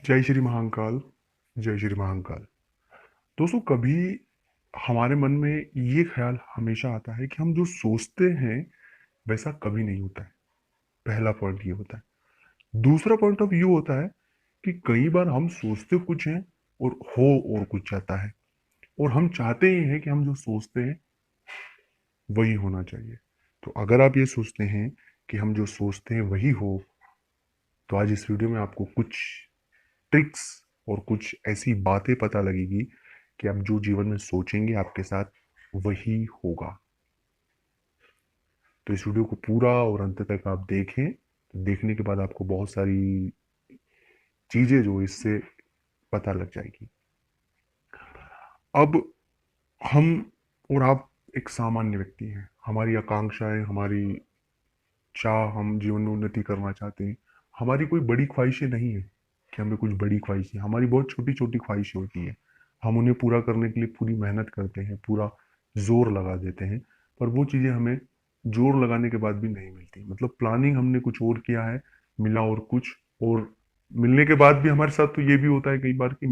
जय श्री महाकाल। जय श्री महाकाल। दोस्तों, कभी हमारे मन में ये ख्याल हमेशा आता है कि हम जो सोचते हैं वैसा कभी नहीं होता है। पहला पॉइंट ये होता है। दूसरा पॉइंट ऑफ व्यू होता है कि कई बार हम सोचते कुछ हैं और हो और कुछ जाता है, और हम चाहते ही हैं कि हम जो सोचते हैं वही होना चाहिए। तो अगर आप ये सोचते हैं कि हम जो सोचते हैं वही हो, तो आज इस वीडियो में आपको कुछ ट्रिक्स और कुछ ऐसी बातें पता लगेगी कि आप जो जीवन में सोचेंगे आपके साथ वही होगा। तो इस वीडियो को पूरा और अंत तक आप देखें। तो देखने के बाद आपको बहुत सारी चीजें जो इससे पता लग जाएगी। अब हम और आप एक सामान्य व्यक्ति हैं। हमारी आकांक्षाएं, हमारी चाह, हम जीवन में उन्नति करना चाहते हैं। हमारी कोई बड़ी ख्वाहिशें नहीं है कि हमें कुछ बड़ी ख्वाहिशें, हमारी बहुत छोटी छोटी ख्वाहिशें होती है। हम उन्हें पूरा करने के लिए पूरी मेहनत करते हैं, पूरा जोर लगा देते हैं, पर वो चीज़ें हमें जोर लगाने के बाद भी नहीं मिलती। मतलब प्लानिंग हमने कुछ और किया है, मिला और कुछ और। मिलने के बाद भी हमारे साथ तो ये भी होता है कई बार कि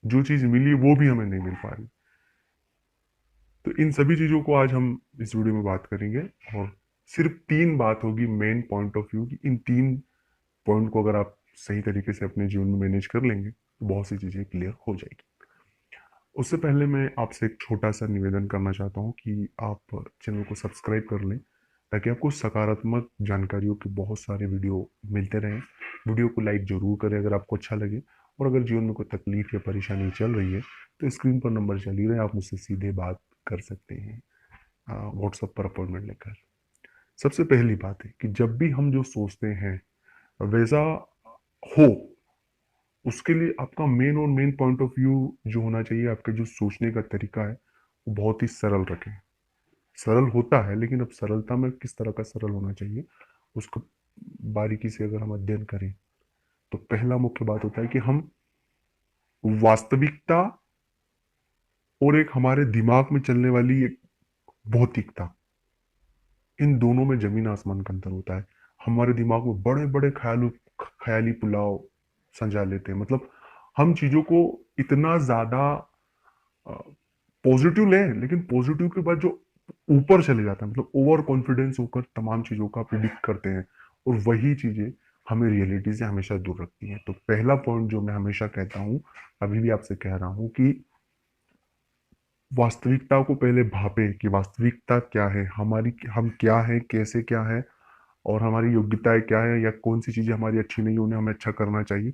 जो चीज़ मिली वो भी हमें नहीं मिल पा रही। तो इन सभी चीज़ों को आज हम इस वीडियो में बात करेंगे, और सिर्फ तीन बात होगी मेन पॉइंट ऑफ व्यू की। इन तीन पॉइंट को अगर आप सही तरीके से अपने जीवन में मैनेज कर लेंगे तो बहुत सी चीज़ें क्लियर हो जाएगी। उससे पहले मैं आपसे एक छोटा सा निवेदन करना चाहता हूँ कि आप चैनल को सब्सक्राइब कर लें, ताकि आपको सकारात्मक जानकारियों के बहुत सारे वीडियो मिलते रहें। वीडियो को लाइक जरूर करें अगर आपको अच्छा लगे, और अगर जीवन में कोई तकलीफ या परेशानी चल रही है तो स्क्रीन पर नंबर चल ही रहे हैं, आप मुझसे सीधे बात कर सकते हैं व्हाट्सएप पर अपॉइंटमेंट लेकर। सबसे पहली बात है कि जब भी हम जो सोचते हैं वैसा हो, उसके लिए आपका मेन और मेन पॉइंट ऑफ व्यू जो होना चाहिए, आपके जो सोचने का तरीका है वो बहुत ही सरल रखें। सरल होता है, लेकिन अब सरलता में किस तरह का सरल होना चाहिए उसको बारीकी से अगर हम अध्ययन करें, तो पहला मुख्य बात होता है कि हम वास्तविकता और एक हमारे दिमाग में चलने वाली एक भौतिकता, इन दोनों में जमीन आसमान का अंतर होता है। हमारे दिमाग में बड़े बड़े ख्याली पुलाव सजा लेते हैं। मतलब हम चीजों को इतना ज्यादा पॉजिटिव लें, लेकिन पॉजिटिव के बाद जो ऊपर चले जाता है, मतलब ओवर कॉन्फिडेंस होकर तमाम चीजों का प्रिडिक्ट करते हैं, और वही चीजें हमें रियलिटी से हमेशा दूर रखती हैं। तो पहला पॉइंट जो मैं हमेशा कहता हूँ, अभी भी आपसे कह रहा हूँ कि वास्तविकता को पहले भापें कि वास्तविकता क्या है हमारी, हम क्या है, कैसे क्या है, और हमारी योग्यताएं क्या है, या कौन सी चीजें हमारी अच्छी नहीं, उन्हें हमें अच्छा करना चाहिए।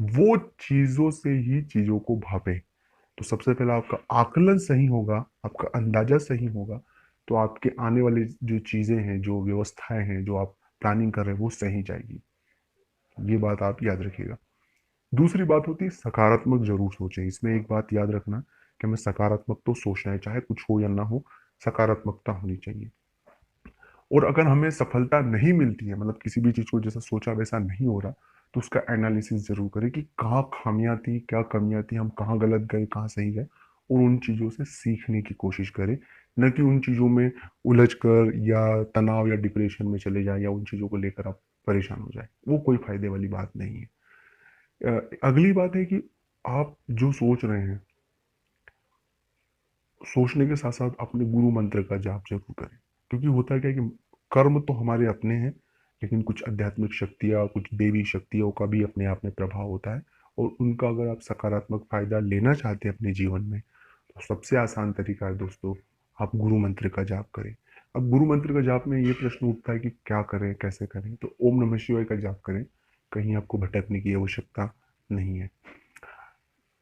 वो चीजों से ही चीजों को भापें। तो सबसे पहले आपका आकलन सही होगा, आपका अंदाजा सही होगा, तो आपके आने वाली जो चीजें हैं, जो व्यवस्थाएं हैं, जो आप प्लानिंग कर रहे हैं, वो सही जाएगी। ये बात आप याद रखिएगा। दूसरी बात होती है सकारात्मक जरूर सोचें। इसमें एक बात याद रखना कि हमें सकारात्मक तो सोचना है, चाहे कुछ हो या ना हो, सकारात्मकता होनी चाहिए। और अगर हमें सफलता नहीं मिलती है, मतलब किसी भी चीज को जैसा सोचा वैसा नहीं हो रहा, तो उसका एनालिसिस जरूर करें कि कहाँ खामियां थी, क्या कमियां थी, हम कहाँ गलत गए, कहाँ सही गए, और उन चीजों से सीखने की कोशिश करें। न कि उन चीजों में उलझ कर या तनाव या डिप्रेशन में चले जाए, या उन चीजों को लेकर आप परेशान हो जाए। वो कोई फायदे वाली बात नहीं है। अगली बात है कि आप जो सोच रहे हैं, सोचने के साथ साथ अपने गुरु मंत्र का जाप जरूर करें। क्योंकि होता क्या है कि कर्म तो हमारे अपने हैं, लेकिन कुछ आध्यात्मिक शक्तियाँ, कुछ देवी शक्तियों का भी अपने आप में प्रभाव होता है, और उनका अगर आप सकारात्मक फायदा लेना चाहते हैं अपने जीवन में, तो सबसे आसान तरीका है दोस्तों, आप गुरु मंत्र का जाप करें। अब गुरु मंत्र का जाप में ये प्रश्न उठता है कि क्या करें, कैसे करें, तो ओम नमः शिवाय का जाप करें। कहीं आपको भटकने की आवश्यकता नहीं है।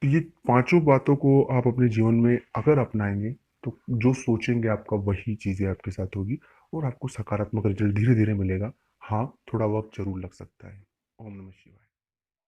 तो ये पांचों बातों को आप अपने जीवन में अगर अपनाएंगे, तो जो सोचेंगे आपका वही चीजें आपके साथ होगी, और आपको सकारात्मक रिजल्ट धीरे धीरे मिलेगा। हाँ, थोड़ा वक्त जरूर लग सकता है। ओम नमः शिवाय।